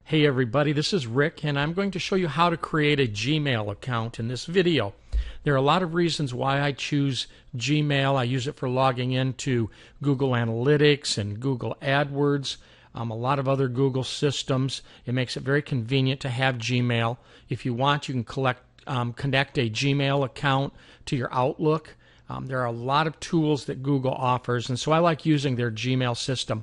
Hey everybody, this is Rick and I'm going to show you how to create a Gmail account in this video. There are a lot of reasons why I choose Gmail. I use it for logging into Google Analytics and Google AdWords, a lot of other Google systems. It makes it very convenient to have Gmail. If you want, you can connect a Gmail account to your Outlook. There are a lot of tools that Google offers, and so I like using their Gmail system.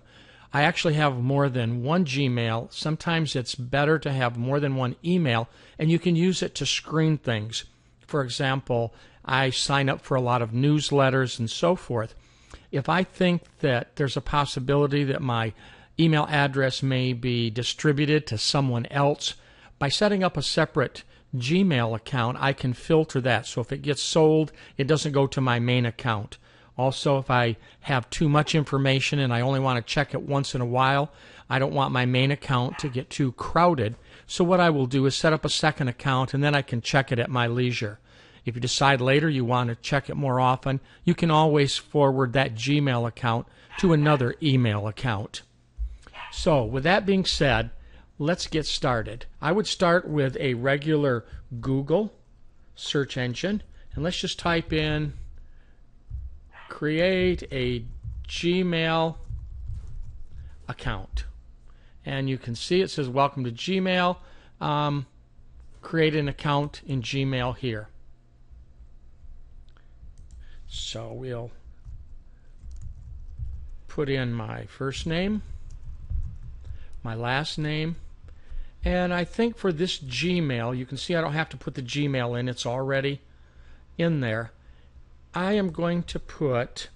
I actually have more than one Gmail. Sometimes it's better to have more than one email, and you can use it to screen things. For example, I sign up for a lot of newsletters and so forth. If I think that there's a possibility that my email address may be distributed to someone else, by setting up a separate Gmail account, I can filter that. So if it gets sold, it doesn't go to my main account. Also, if I have too much information and I only want to check it once in a while, I don't want my main account to get too crowded. So what I will do is set up a second account and then I can check it at my leisure. If you decide later you want to check it more often, you can always forward that Gmail account to another email account. So with that being said, let's get started. I would start with a regular Google search engine, and let's just type in create a Gmail account, and you can see it says welcome to Gmail. Create an account in Gmail here. So we'll put in my first name, my last name, and I think for this Gmail, you can see I don't have to put the Gmail in, it's already in there. I am going to put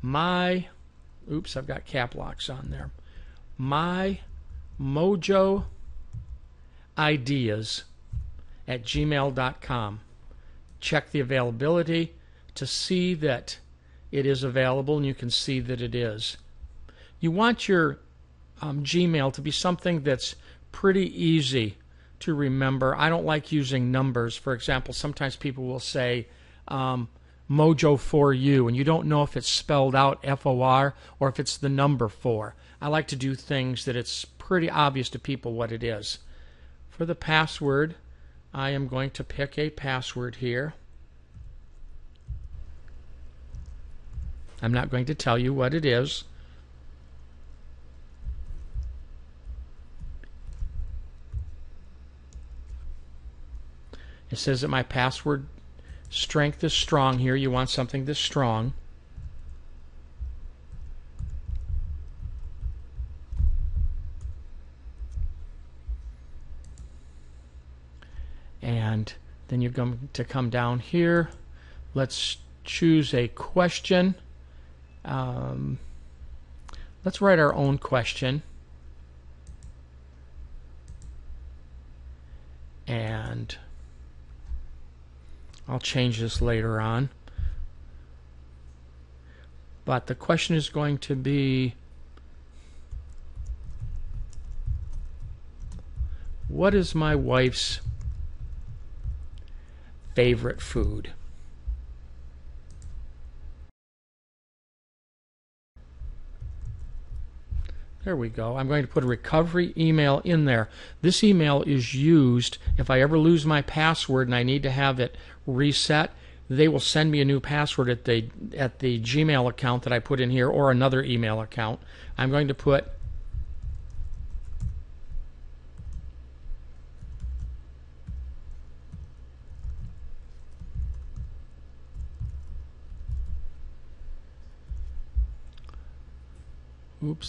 my, I've got cap locks on there, my Mojo Ideas at gmail.com. Check the availability to see that it is available, and you can see that it is. You want your Gmail to be something that's pretty easy to remember. I don't like using numbers. For example, sometimes people will say Mojo for you, and you don't know if it's spelled out FOR or if it's the number 4. I like to do things that it's pretty obvious to people what it is. For the password, I am going to pick a password here. I'm not going to tell you what it is. It says that my password strength is strong here. You want something that's strong. And then you're going to come down here. Let's choose a question. Let's write our own question. And I'll change this later on. But the question is going to be, what is my wife's favorite food? There we go. I'm going to put a recovery email in there. This email is used if I ever lose my password and I need to have it reset. They will send me a new password at the Gmail account that I put in here, or another email account. I'm going to put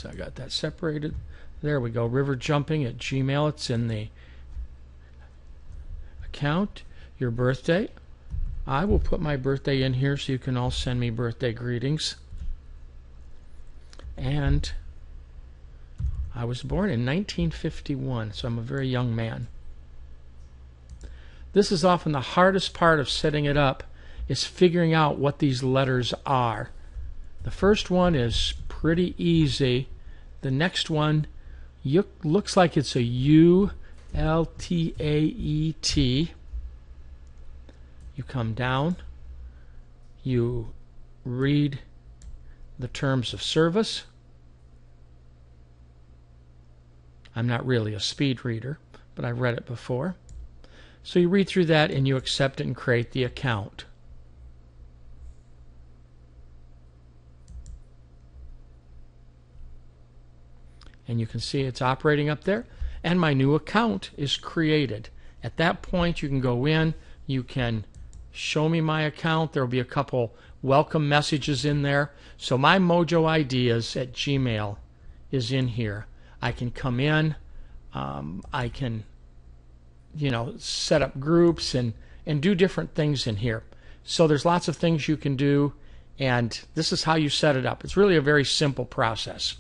I got that separated. There we go. River jumping at Gmail. It's in the account. Your birthday. I will put my birthday in here so you can all send me birthday greetings. And I was born in 1951, so I'm a very young man. This is often the hardest part of setting it up, is figuring out what these letters are. The first one is pretty easy. The next one looks like it's a U, L-T-A-E-T. You come down, you read the terms of service. I'm not really a speed reader, but I've read it before. So you read through that and you accept it and create the account. And you can see it's operating up there, and my new account is created. At that point, you can go in, you can show me my account. There will be a couple welcome messages in there. So my Mojo Ideas at Gmail is in here. I can come in, I can set up groups and do different things in here. So there's lots of things you can do, and this is how you set it up. It's really a very simple process.